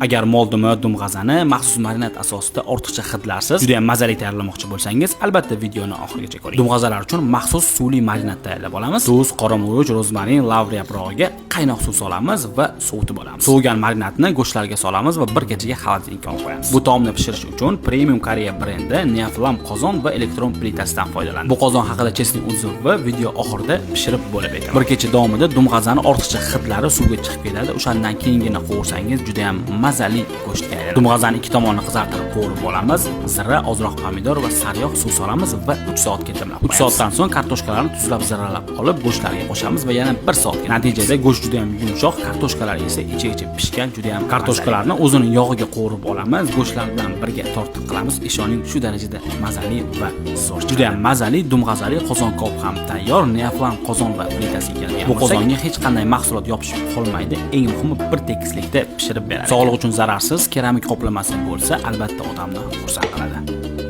Agar moldimi dumg'azani maxsus marinad asosida ortiqcha hidlarsiz juda ham mazali tayyorlamoqchi bo'lsangiz, albatta videoni oxirigacha ko'ring. Dumg'azalar uchun maxsus suvli marinad tayyorlab olamiz. Tuz, qora murch, rozmarin, lavr yaprog'iga qaynoq suv solamiz va sovutib olamiz. Sovigan marinadni go'shtlarga solamiz va bir kechaga xolodilnikka olib qo'yamiz. Bu taomni pishirish uchun Premium Koreya brendi Neoflam qozon va elektron plitasidan foydalandik. Bu qozon haqida Chesning uzvi video oxirida pishirib bo'lib aytaman. Bir kecha davomida dumg'azani ortiqcha hidlari suvga chiqib ketadi. O'shandan keyingina qovursangiz juda ham mazali go'shtga aylanadi. Dumg'azani ikki tomonini qizartirib qovurib olamiz. Zira, ozroq pomidor va sariyog' suv solamiz va 3 soatga dimlab qo'yamiz. 3 soatdan so'ng kartoshkalarni tuzlab ziralab olib go'shtlarga qo'shamiz va yana 1 soatga. Natijada go'sht juda ham yumshoq, kartoshkalar esa ichi pishgan, juda ham kartoshkalarni o'zining yog'iga qovurib olamiz. Go'shtlar bilan birga tortiq qilamiz. Ishoning shu darajada mazali va zo'r. Juda ham mazali dumg'azali qozon kop ham tayyor. Neoflam qozon va plitasiga kelgan. Bu qozonga hech qanday mahsulot yopishib qolmaydi. Eng muhimi bir tekislikda pishirib beradi. Sog'liq uchun zararsiz keramik qoplamasi bo'lsa, albatta odamni xursand qiladi.